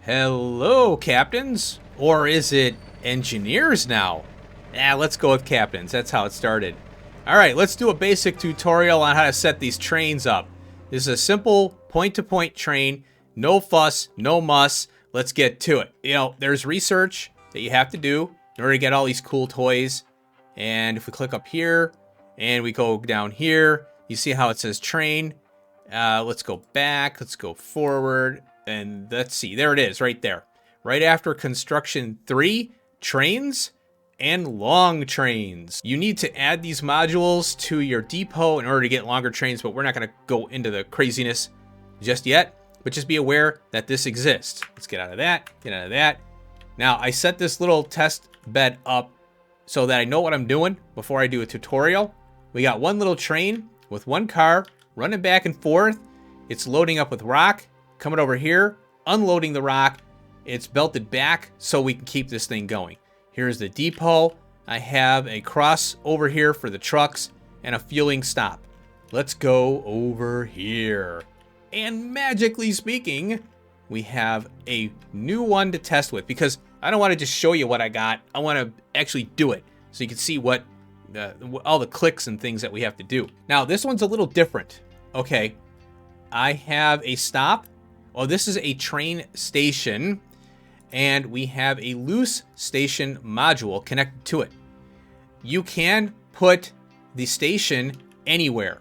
Hello, captains. Or is it engineers now? Let's go with captains. That's how it started. Alright, let's do a basic tutorial on how to set these trains up. This is a simple point-to-point train. No fuss, no muss. Let's get to it. You know, there's research that you have to do in order to get all these cool toys. And if we click up here, and we go down here, you see how it says train. Let's go back. Let's go forward. And let's see. There it is, right there. Right after construction 3, trains and long trains. You need to add these modules to your depot in order to get longer trains, but we're not going to go into the craziness just yet. But just be aware that this exists. Let's get out of that. Get out of that. Now, I set this little test bed up so that I know what I'm doing before I do a tutorial. We got one little train with one car running back and forth. It's loading up with rock. Coming over here, unloading the rock. It's belted back so we can keep this thing going. Here's the depot. I have a cross over here for the trucks and a fueling stop. Let's go over here. And magically speaking, we have a new one to test with because I don't want to just show you what I got. I want to actually do it so you can see what all the clicks and things that we have to do. Now, this one's a little different. Okay, I have a stop. Oh, this is a train station, and we have a loose station module connected to it. You can put the station anywhere,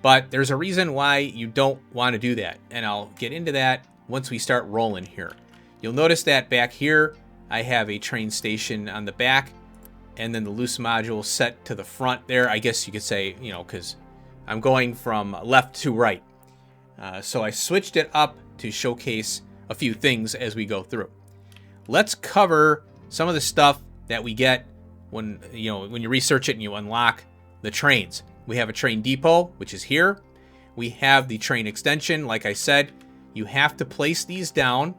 but there's a reason why you don't want to do that, and I'll get into that once we start rolling here. You'll notice that back here, I have a train station on the back, and then the loose module set to the front there. I guess you could say, you know, because I'm going from left to right. So I switched it up to showcase a few things as we go through. Let's cover some of the stuff that we get when you research it and you unlock the trains. We have a train depot, which is here. We have the train extension. Like I said, you have to place these down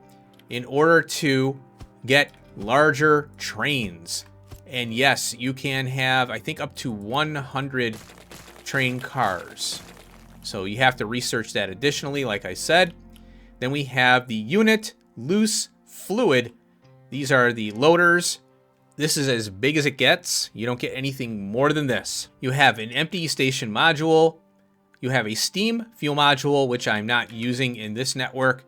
in order to get larger trains. And yes, you can have, I think, up to 100 train cars. So you have to research that additionally, like I said. Then we have the unit loose fluid. These are the loaders. This is as big as it gets. You don't get anything more than this. You have an empty station module. You have a steam fuel module, which I'm not using in this network.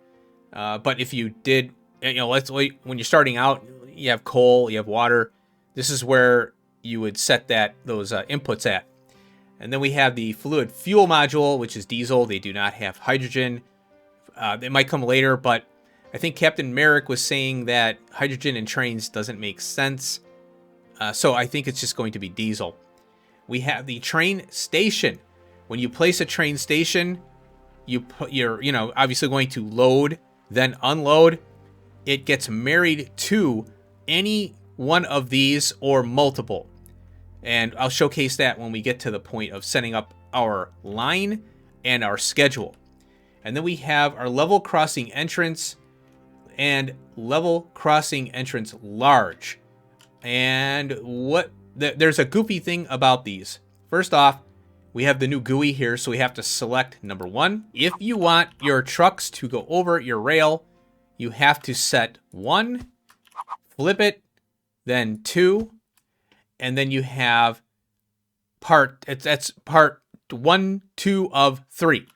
But if you did, when you're starting out, you have coal, you have water. This is where you would set those inputs at. And then we have the fluid fuel module, which is diesel. They do not have hydrogen. They might come later, but I think Captain Merrick was saying that hydrogen in trains doesn't make sense. So I think it's just going to be diesel. We have the train station. When you place a train station, you're obviously going to load, then unload. It gets married to any one of these or multiple. And I'll showcase that when we get to the point of setting up our line and our schedule. And then we have our level crossing entrance and level crossing entrance large. And there's a goofy thing about these. First off, we have the new GUI here, so we have to select number 1. If you want your trucks to go over your rail, you have to set 1, flip it, then 2, and then you have that's part 1, 2 of 3.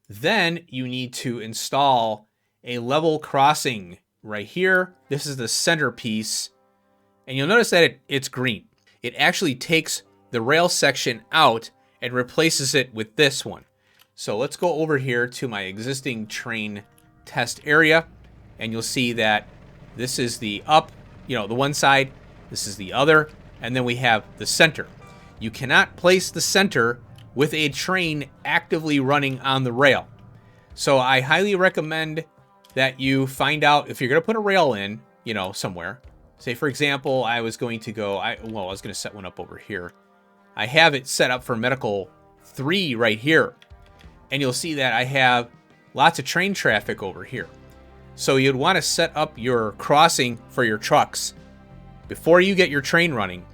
Then you need to install a level crossing right here. This is the centerpiece. And you'll notice that it's green. It actually takes the rail section out and replaces it with this one. So let's go over here to my existing train test area. And you'll see that this is the up, the one side. This is the other. And then we have the center. You cannot place the center with a train actively running on the rail. So I highly recommend that you find out if you're going to put a rail in, somewhere. Say, for example, I was going to go, I was going to set one up over here. I have it set up for medical 3 right here. And you'll see that I have lots of train traffic over here. So you'd want to set up your crossing for your trucks before you get your train running.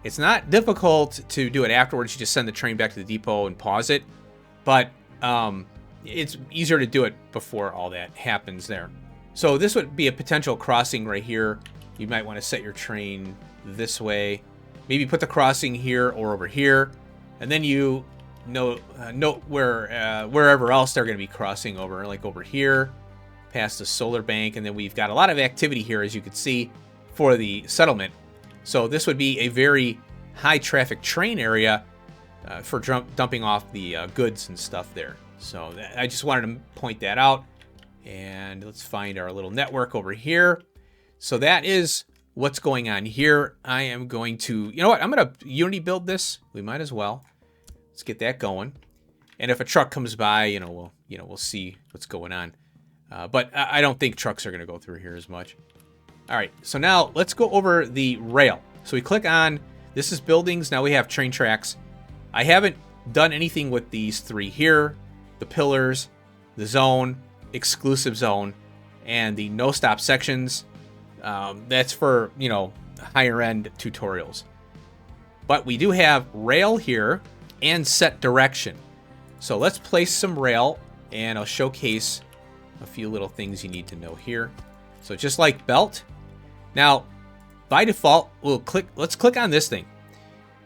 It's not difficult to do it afterwards. You just send the train back to the depot and pause it. But it's easier to do it before all that happens there. So this would be a potential crossing right here. You might want to set your train this way. Maybe put the crossing here or over here. And then you note wherever else they're going to be crossing over, like over here, past the solar bank. And then we've got a lot of activity here, as you can see, for the settlement. So this would be a very high traffic train area for dumping off the goods and stuff there. So I just wanted to point that out. And let's find our little network over here. So that is what's going on here. I am going to, you know what? I'm going to Unity build this. We might as well. Let's get that going. And if a truck comes by, we'll see what's going on. But I don't think trucks are going to go through here as much. All right. So now let's go over the rail. So we click on, this is buildings. Now we have train tracks. I haven't done anything with these three here. The pillars, the zone, exclusive zone, and the no stop sections. That's for, higher end tutorials. But we do have rail here and set direction. So let's place some rail, and I'll showcase a few little things you need to know here. So just like belt. Now, by default, let's click on this thing,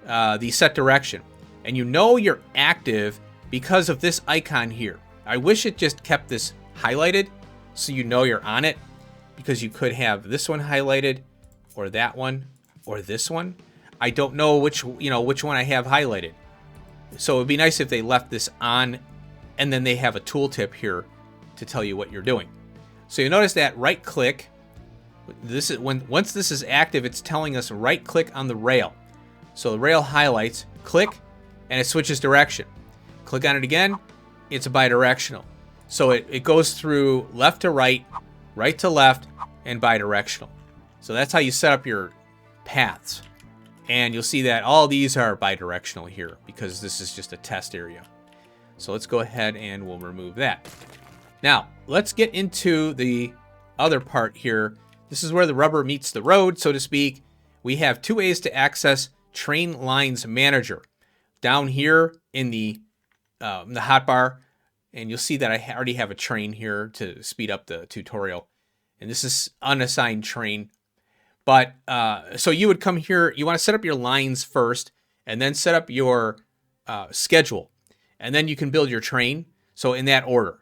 the set direction. And you're active because of this icon here. I wish it just kept this highlighted so you're on it, because you could have this one highlighted or that one or this one. I don't know which one I have highlighted. So it'd be nice if they left this on, and then they have a tooltip here to tell you what you're doing. So you notice that right click, once this is active, it's telling us right click on the rail. So the rail highlights, click, and it switches direction. Click on it again, it's bidirectional. So it goes through left to right to left, and bidirectional. So that's how you set up your paths. And you'll see that all these are bidirectional here because this is just a test area. So let's go ahead and we'll remove that. Now, let's get into the other part here. This is where the rubber meets the road, so to speak. We have two ways to access Train Lines Manager. Down here in the hotbar, and you'll see that I already have a train here to speed up the tutorial. And this is unassigned train. But so you would come here, you want to set up your lines first, and then set up your schedule. And then you can build your train. So in that order.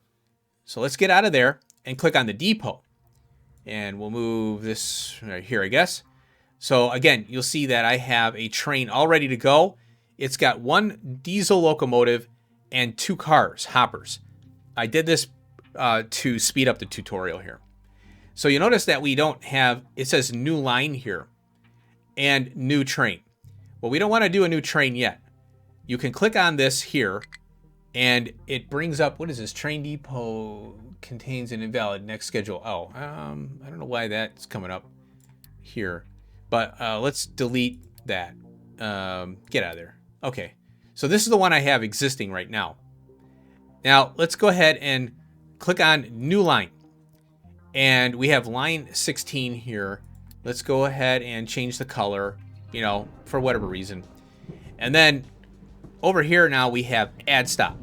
So let's get out of there and click on the depot. And we'll move this right here, I guess. So again, you'll see that I have a train all ready to go. It's got one diesel locomotive and two cars, hoppers. I did this to speed up the tutorial here. So you notice that we don't have, it says new line here and new train. Well, we don't want to do a new train yet. You can click on this here and it brings up, what is this? Train depot contains an invalid next schedule. Oh, I don't know why that's coming up here, but let's delete that. Get out of there. Okay. So this is the one I have existing right now. Now let's go ahead and click on new line. And we have line 16 here. Let's go ahead and change the color, for whatever reason. And then over here now we have add stop.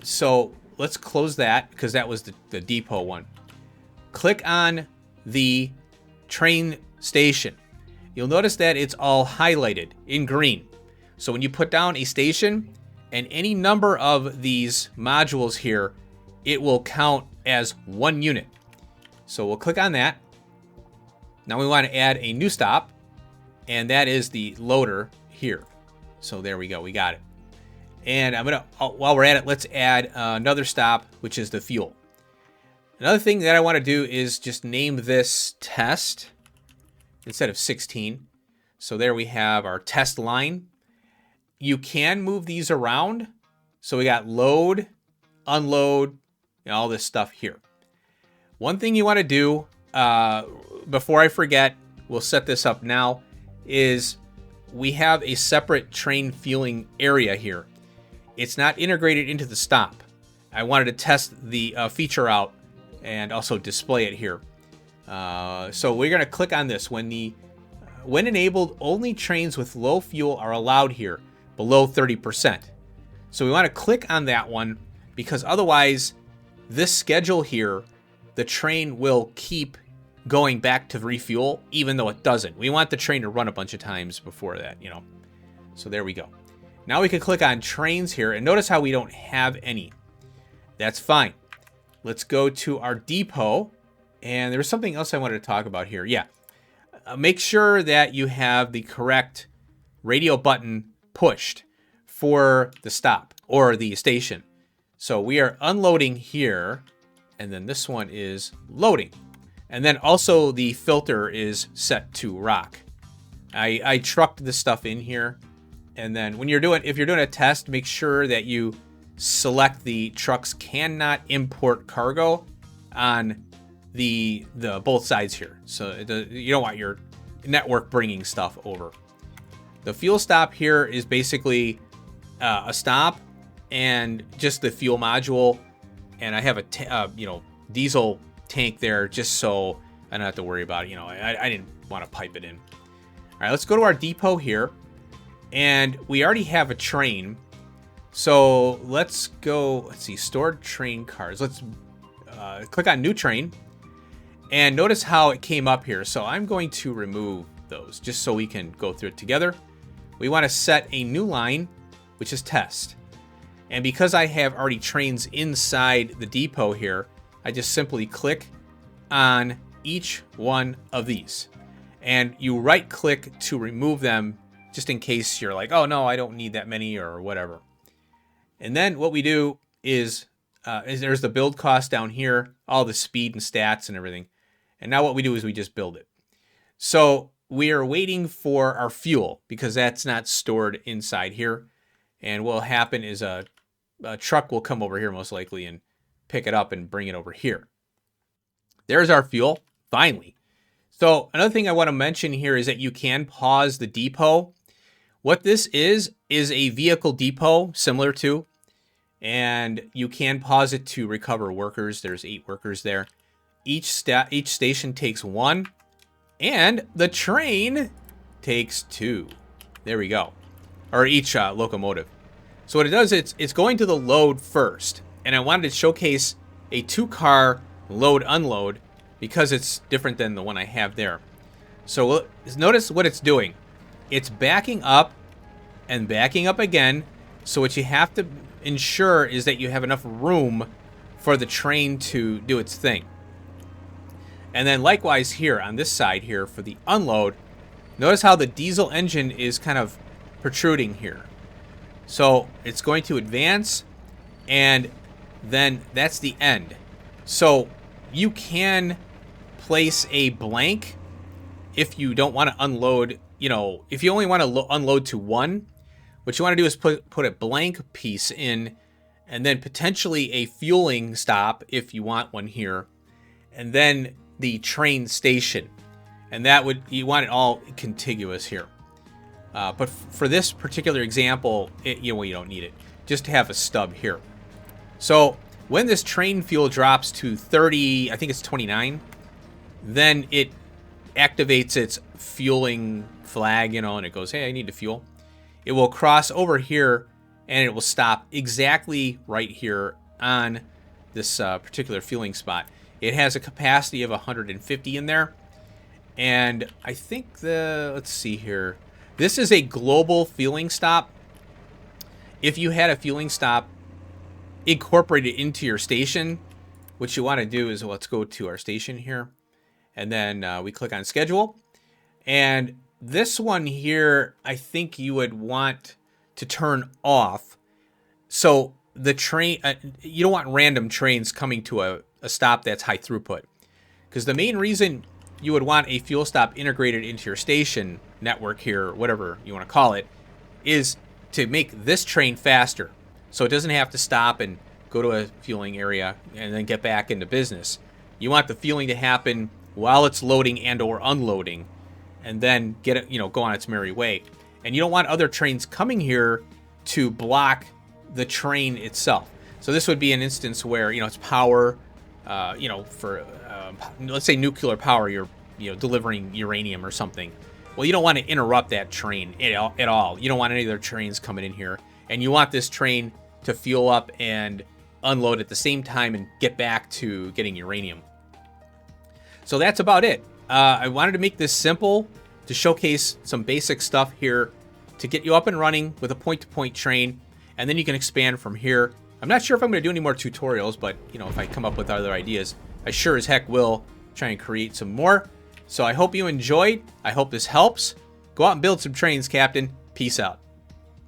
So let's close that because that was the depot one. Click on the train station. You'll notice that it's all highlighted in green. So when you put down a station and any number of these modules here, it will count as one unit. So we'll click on that. Now we want to add a new stop, and that is the loader here. So there we go, we got it. And while we're at it, let's add another stop, which is the fuel. Another thing that I want to do is just name this test instead of 16. So there we have our test line. You can move these around. So we got load, unload, and all this stuff here. One thing you want to do, before I forget, we'll set this up now, is we have a separate train fueling area here. It's not integrated into the stop. I wanted to test the feature out and also display it here. So we're going to click on this. When enabled, only trains with low fuel are allowed here, below 30%. So we want to click on that one because otherwise this schedule here the train will keep going back to refuel, even though it doesn't. We want the train to run a bunch of times before that, you know. So there we go. Now we can click on trains here, and notice how we don't have any. That's fine. Let's go to our depot, and there's something else I wanted to talk about here. Yeah, make sure that you have the correct radio button pushed for the stop or the station. So we are unloading here, and then this one is loading. And then also the filter is set to rock. I trucked this stuff in here. And then when if you're doing a test, make sure that you select the trucks cannot import cargo on the both sides here. So you don't want your network bringing stuff over. The fuel stop here is basically a stop and just the fuel module. And I have a diesel tank there just so I don't have to worry about it. You know, I didn't want to pipe it in. All right, let's go to our depot here. And we already have a train. So let's go, let's see, stored train cars. Let's click on new train. And notice how it came up here. So I'm going to remove those just so we can go through it together. We want to set a new line, which is test. And because I have already trains inside the depot here, I just simply click on each one of these. And you right click to remove them just in case you're like, oh no, I don't need that many or whatever. And then what we do is there's the build cost down here, all the speed and stats and everything. And now what we do is we just build it. So we are waiting for our fuel because that's not stored inside here. And what will happen is a truck will come over here most likely and pick it up and bring it over here. There's our fuel, finally. So another thing I want to mention here is that you can pause the depot. What this is a vehicle depot similar to, and you can pause it to recover workers. There's 8 workers there. Each station takes 1, and the train takes 2. There we go. Or each locomotive. So what it does, it's going to the load first, and I wanted to showcase a 2-car load unload because it's different than the one I have there. So notice what it's doing. It's backing up and backing up again. So what you have to ensure is that you have enough room for the train to do its thing. And then likewise here on this side here for the unload, notice how the diesel engine is kind of protruding here. So it's going to advance, and then that's the end. So you can place a blank if you don't want to unload, you know, if you only want to unload to 1, what you want to do is put a blank piece in, and then potentially a fueling stop if you want one here, and then the train station. And that would, you want it all contiguous here. But for this particular example, you don't need it. Just to have a stub here. So when this train fuel drops to 30, I think it's 29, then it activates its fueling flag, and it goes, hey, I need to fuel. It will cross over here, and it will stop exactly right here on this particular fueling spot. It has a capacity of 150 in there. And I think let's see here. This is a global fueling stop. If you had a fueling stop incorporated into your station, what you want to do is, let's go to our station here. And then we click on schedule. And this one here, I think you would want to turn off. So the train, you don't want random trains coming to a stop that's high throughput. Because the main reason you would want a fuel stop integrated into your station network here, whatever you want to call it, is to make this train faster. So it doesn't have to stop and go to a fueling area and then get back into business. You want the fueling to happen while it's loading and or unloading, and then get it, go on its merry way. And you don't want other trains coming here to block the train itself. So this would be an instance where, it's power, for, let's say nuclear power, you're, delivering uranium or something. Well, you don't want to interrupt that train at all. You don't want any other trains coming in here. And you want this train to fuel up and unload at the same time and get back to getting uranium. So that's about it. I wanted to make this simple to showcase some basic stuff here to get you up and running with a point-to-point train, and then you can expand from here. I'm not sure if I'm going to do any more tutorials, but you know, if I come up with other ideas, I sure as heck will try and create some more. So I hope you enjoyed. I hope this helps. Go out and build some trains, Captain. Peace out.